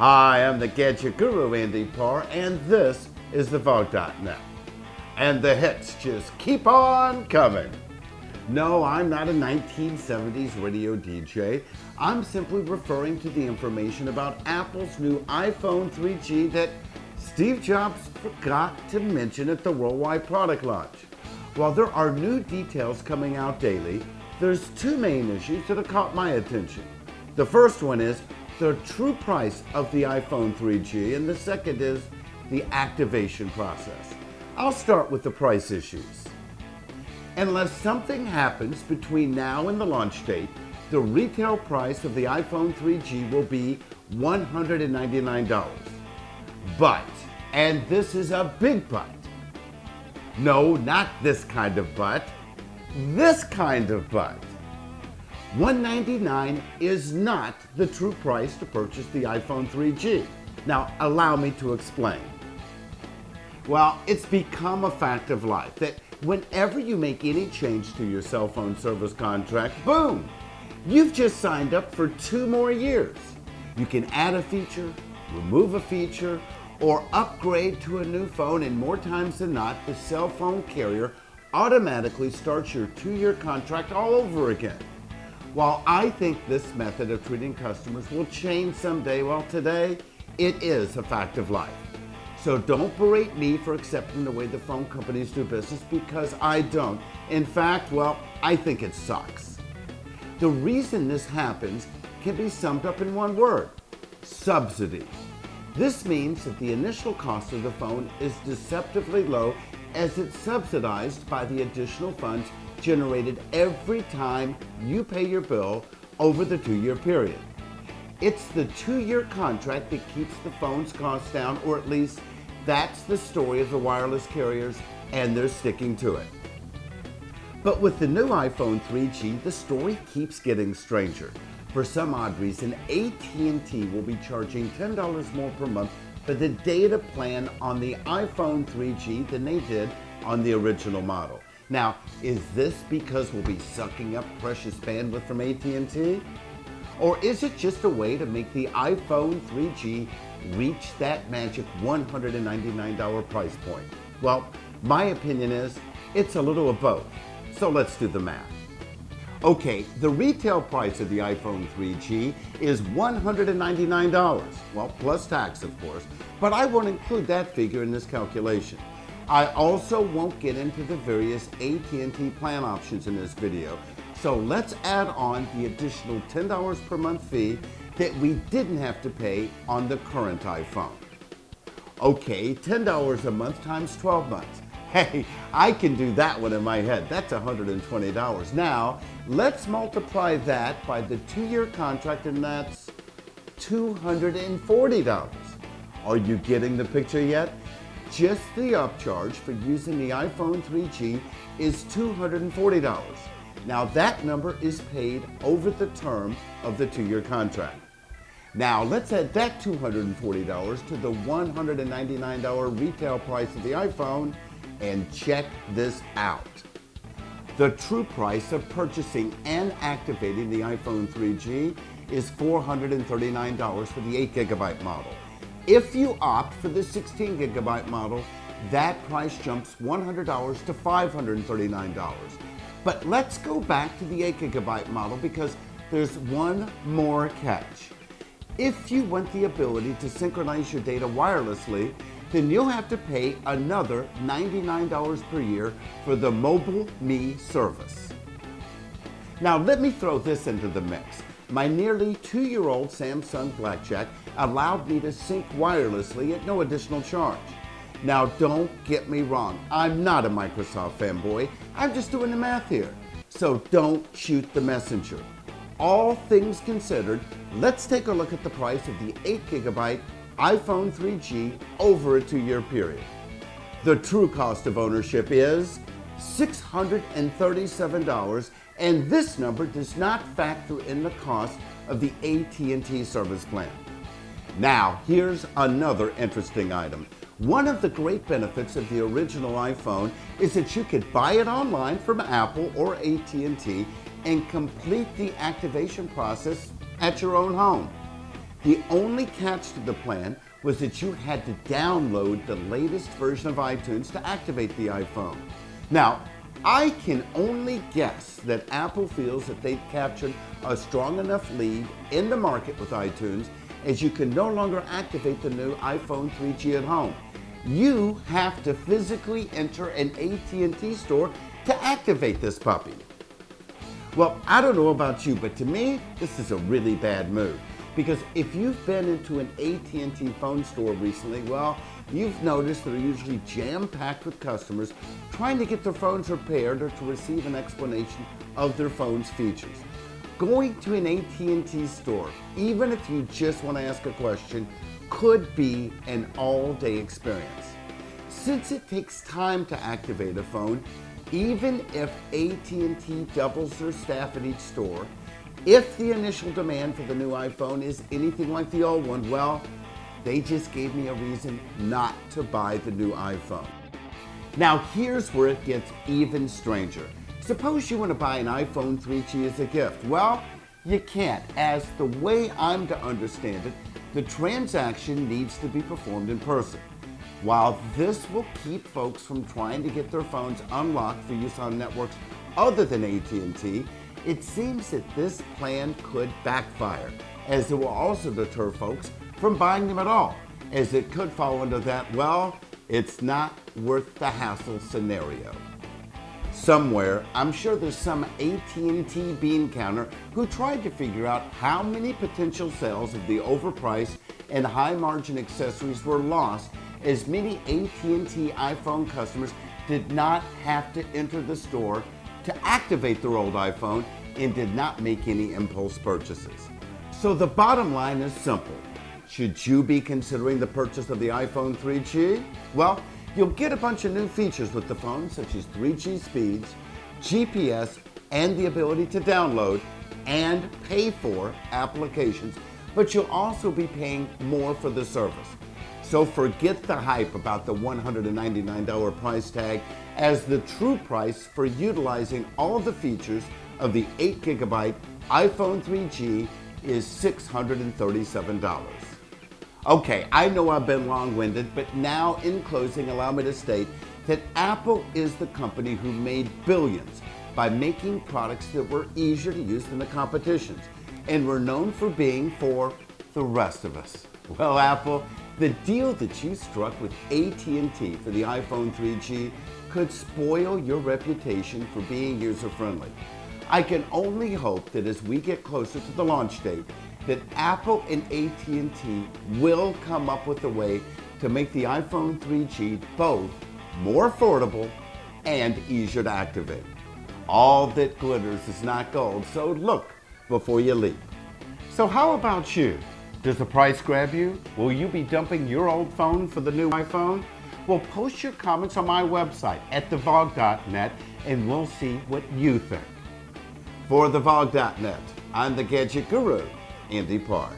Hi, I'm the Gadget Guru, Andy Parr, and this is the Vogue.net. And the hits just keep on coming. No, I'm not a 1970s radio DJ. I'm simply referring to the information about Apple's new iPhone 3G that Steve Jobs forgot to mention at the worldwide product launch. While there are new details coming out daily, there's two main issues that have caught my attention. The first one is the true price of the iPhone 3G, and the second is the activation process. I'll start with the price issues. Unless something happens between now and the launch date, the retail price of the iPhone 3G will be $199. But, and this is a big but, no, not this kind of but, this kind of but. $199 is not the true price to purchase the iPhone 3G. Now, allow me to explain. Well, it's become a fact of life that whenever you make any change to your cell phone service contract, boom, you've just signed up for 2 more years. You can add a feature, remove a feature, or upgrade to a new phone, and more times than not, the cell phone carrier automatically starts your 2-year contract all over again. While I think this method of treating customers will change someday, well, today, it is a fact of life. So don't berate me for accepting the way the phone companies do business, because I don't. In fact, well, I think it sucks. The reason this happens can be summed up in one word: subsidy. This means that the initial cost of the phone is deceptively low, as it's subsidized by the additional funds generated every time you pay your bill over the 2-year period. It's the 2-year contract that keeps the phone's costs down, or at least that's the story of the wireless carriers, and they're sticking to it. But with the new iPhone 3G, the story keeps getting stranger. For some odd reason, AT&T will be charging $10 more per month for the data plan on the iPhone 3G than they did on the original model. Now, is this because we'll be sucking up precious bandwidth from AT&T? Or is it just a way to make the iPhone 3G reach that magic $199 price point? Well, my opinion is it's a little of both. So let's do the math. Okay, the retail price of the iPhone 3G is $199, well, plus tax, of course, but I won't include that figure in this calculation. I also won't get into the various AT&T plan options in this video, so let's add on the additional $10 per month fee that we didn't have to pay on the current iPhone. Okay, $10 a month times 12 months. Hey, I can do that one in my head. That's $120. Now, let's multiply that by the 2-year contract, and that's $240. Are you getting the picture yet? Just the upcharge for using the iPhone 3G is $240. Now, that number is paid over the term of the 2-year contract. Now, let's add that $240 to the $199 retail price of the iPhone, and check this out. The true price of purchasing and activating the iPhone 3G is $439 for the 8GB model. If you opt for the 16GB model, that price jumps $100 to $539. But let's go back to the 8GB model, because there's one more catch. If you want the ability to synchronize your data wirelessly, then you'll have to pay another $99 per year for the Mobile Me service. Now, let me throw this into the mix. My nearly 2-year-old Samsung Blackjack allowed me to sync wirelessly at no additional charge. Now, don't get me wrong, I'm not a Microsoft fanboy, I'm just doing the math here. So don't shoot the messenger. All things considered, let's take a look at the price of the 8GB iPhone 3G over a 2-year period. The true cost of ownership is $637, and this number does not factor in the cost of the AT&T service plan. Now, here's another interesting item. One of the great benefits of the original iPhone is that you could buy it online from Apple or AT&T and complete the activation process at your own home. The only catch to the plan was that you had to download the latest version of iTunes to activate the iPhone. Now, I can only guess that Apple feels that they've captured a strong enough lead in the market with iTunes, as you can no longer activate the new iPhone 3G at home. You have to physically enter an AT&T store to activate this puppy. Well, I don't know about you, but to me, this is a really bad move. Because if you've been into an AT&T phone store recently, well, you've noticed they're usually jam-packed with customers trying to get their phones repaired or to receive an explanation of their phone's features. Going to an AT&T store, even if you just want to ask a question, could be an all-day experience. Since it takes time to activate a phone, even if AT&T doubles their staff at each store, if the initial demand for the new iPhone is anything like the old one, well, they just gave me a reason not to buy the new iPhone. Now here's where it gets even stranger. Suppose you want to buy an iPhone 3G as a gift. Well, you can't, as the way I'm to understand it, the transaction needs to be performed in person. While this will keep folks from trying to get their phones unlocked for use on networks other than AT&T, it seems that this plan could backfire, as it will also deter folks from buying them at all, as it could fall under that, well, it's not worth the hassle scenario. Somewhere, I'm sure there's some AT&T bean counter who tried to figure out how many potential sales of the overpriced and high-margin accessories were lost, as many AT&T iPhone customers did not have to enter the store to activate their old iPhone and did not make any impulse purchases. So the bottom line is simple. Should you be considering the purchase of the iPhone 3G? Well, you'll get a bunch of new features with the phone, such as 3G speeds, GPS, and the ability to download and pay for applications, but you'll also be paying more for the service. So forget the hype about the $199 price tag, as the true price for utilizing all the features of the 8GB iPhone 3G is $637. Okay, I know I've been long-winded, but now in closing, allow me to state that Apple is the company who made billions by making products that were easier to use than the competition's, and were known for being for the rest of us. Well, Apple, the deal that you struck with AT&T for the iPhone 3G could spoil your reputation for being user-friendly. I can only hope that as we get closer to the launch date, that Apple and AT&T will come up with a way to make the iPhone 3G both more affordable and easier to activate. All that glitters is not gold, so look before you leap. So how about you? Does the price grab you? Will you be dumping your old phone for the new iPhone? Well, post your comments on my website at thevog.net and we'll see what you think. For thevog.net, I'm the Gadget Guru, Andy Pargh.